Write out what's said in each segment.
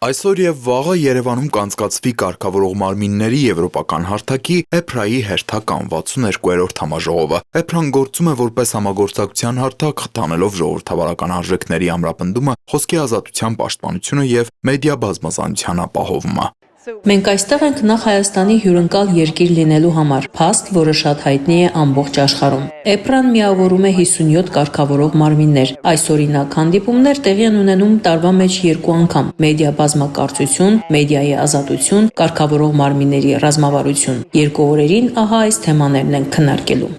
Այսօր եւ վաղը Երևանում կանցկացվի կարգավորող մարմինների եվրոպական հարթակի EPRA-ի հերթական 62-րդ համաժողովը։ EPRA-ն գործում է որպես համագործակցության հարթակ, խթանելով ժողովրդավարական արժեքների ամրապնդումը, խոսքի ազատության պաշտպանությունը եւ մեդիա բազմազանության ապահովումը։ Մենք այստեղ ենք նախ Հայաստանի հյուրընկալ երկիր լինելու համար, փաստ, որը շատ հայտնի է ամբողջ աշխարհում։ EPRA-ն միավորում է 57 կարգավորող մարմիններ։ Այս օրինակ հանդիպումներ տեղի են ունենում տարվա մեջ 2 անգամ՝ մեդիա բազմակարծություն, մեդիայի ազատություն, կարգավորող մարմինների ռազմավարություն։ 2 օրերին ահա այս թեմաներն են քննարկելու։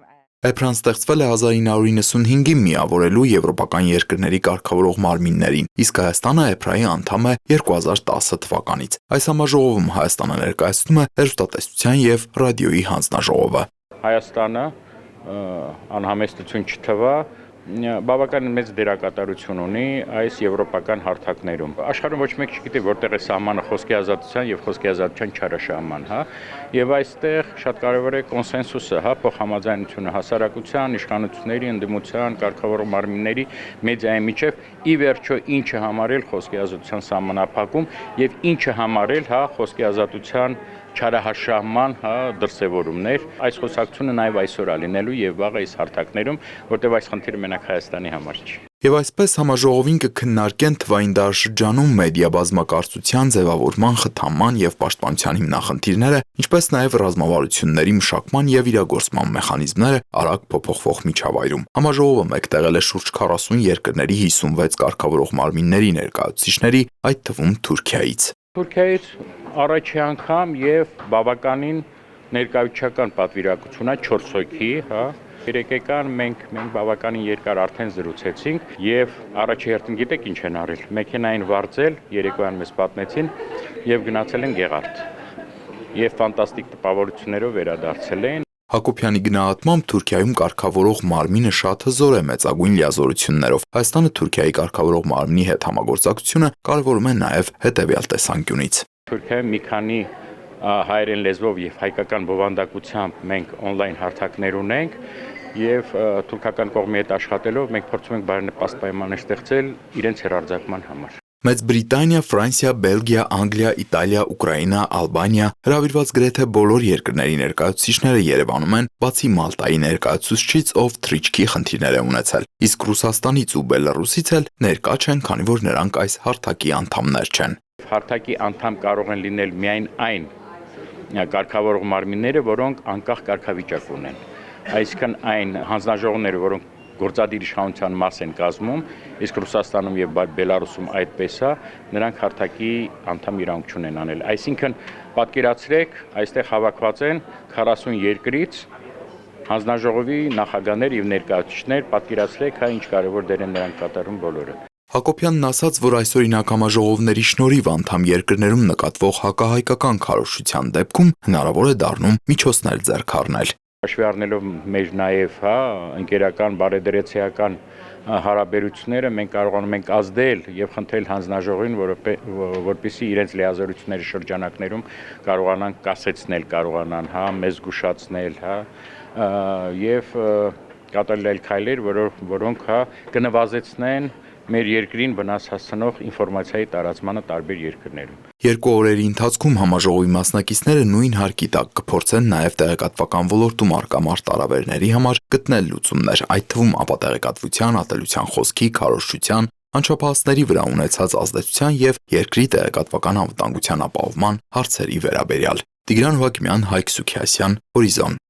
EPRA-ն ստեղծվել է 1995-ին միավորելու եվրոպական երկրների կարգավորող մարմիններին, իսկ Հայաստանը EPRA-ի անդամ է 2010 թվականից։ Այս համաժողովում Հայաստանը ներկայացնում է հեռուստատեսության եւ ռադիոյի հանձնաժողովը։ Հայաստանը անհամեստություն չթվա, բավական մեծ դերակատարություն ունի այս եվրոպական հարթակներում։ Աշխարհում ոչ մեկ չգիտի որտեղ է սահմանը խոսքի ազատության եւ խոսքի ազատության չարաշահման, հա։ Եվ այստեղ շատ կարևոր է կոնսենսուսը, հա, փոխհամաձայնությունը հասարակության, իշխանությունների, ընդդիմության, կարգավորող մարմինների, մեդիայի միջև ի վերջո ինչը համարել խոսքի ազատության սահմանափակում եւ ինչը համարել, հա, խոսքի ազատության չարահաշահման, հա, դրսևորումներ։ Այս խոսակցությունը նաև այսօր է լինելու եւ վաղը այս հարթակներում, որտեղ այս խնդիրը մենակ Հայաստանի համար չի։ Եվ այսպես համաժողովին կքննարկեն թվային դարաշրջանում մեդիա բազմակարծության ձևավորման, խթանման եւ պաշտպանության հիմնախնդիրները, ինչպես նաեւ ռազմավարությունների մշակման եւ իրագործման մեխանիզմները արագ փոփոխվող միջավայրում։ Համաժողովը մեկտեղել է շուրջ 40 երկրների 56 կարգավորող մարմինների ներկայացուցիչների, այդ թվում Թուրքիայից։ Թուրքիայից առաջի անգամ եւ բավականին ներկայացական պատվիրակություն է 4 հոգի, հա։ Երեկեկան մենք բավականին երկար արդեն զրուցեցինք եւ առաջի հերթին գիտեք ինչ են արել։ Մեքենային վարձել, երեկոյան մեզ պատմեցին եւ գնացել են Գեղարդ։ Եվ ֆանտաստիկ տպավորություններով վերադարձել են։ Հակոբյանի գնահատմամբ Թուրքիայում կարգավորող մարմինը շատ հզոր է մեծագույն լիազորություններով։ Հայաստանը Թուրքիայի կարգավորող մարմնի հետ համագործակցությունը կարևորում է նաև հետևյալ տեսանկյունից։ Թուրքիայում մի քանի հայերեն լեզվով եւ հայկական բովանդակությամբ մենք on-line հարթակներ ունենք եւ թուրքական կողմի հետ աշխատելով մենք փորձում ենք բարենպաստ պայմաններ ստեղծել իրենց հեռարձակման համար։ Մեծ Բրիտանիա, Ֆրանսիա, Բելգիա, Անգլիա, Իտալիա, Ուկրաինա, Ալբանիա հրավիրված գրեթե բոլոր երկրների ներկայացուցիչները Երևանում են, բացի Մալտայի ներկայացուցչից, ով թռիչքի խնդիրներ է ունեցել։ Իսկ Ռուսաստանից ու Բելարուսից էլ ներկա չեն, քանի որ նրանք այս հարթակի անդամներ չեն։ Հարթակի անդամ կարող են լինել միայն այն կարգավորող մարմինները, որոնք անկախ կարգավիճակ ունեն։ Այսինքն այն հանձնաժողովները, որոնք գործադիր իշխանության մաս են կազմում, իսկ Ռուսաստանում եւ Բելարուսում այդպես է, նրանք հարթակի անդամ իրավունք չունեն անել։ Այսինքն պատկերացրեք, այստեղ հավաքված են 40 երկրից հանձնաժողովի նախագահներ եւ ներկայացուցիչներ, պատկերացրեք, հա ինչ կարեւոր դեր են նրանք կատարում բոլորը։ Հակոբյանն ասաց, որ այսօրինակ համաժողովների շնորհիվ անդամ երկրներում նկատվող հակահայկական քարոզչության դեպքում հնարավոր է դառնում միջոցներ ձեռք առնել։ Հաշվի առնելով մեր նաև, հա, ընկերական, բարեդրեցիական հարաբերությունները մենք կարողանում ենք ազդել եւ խնդրել հանձնաժողովին, որպեսզի իրենց լիազորությունների շրջանակներում կարողանան կասեցնել, կարողանան, հա, մեզ զգուշացնել, հա, եւ կատարել այլ քայլեր, որոնք, հա, կնվազեցնեն մեր երկրին վնաս հասցնող ինֆորմացիայի տարածմանը տարբեր երկրներում։ 2 օրերի ընթացքում համաժողովի մասնակիցները նույն հարկի տակ կփորձեն նաև տեղեկատվական ոլորտում առկա մարտահրավերների համար գտնել լուծումներ, այդ թվում ապատեղեկատվության, ատելության խոսքի, քարոզչության, անչափահասների վրա ունեցած ազդեցության եւ երկրի տեղեկատվական անվտանգության ապահովման հարցերի վերաբերյալ։ Տիգրան Հովակիմյան, Հայկ Սուքիասյան, Հորիզոն։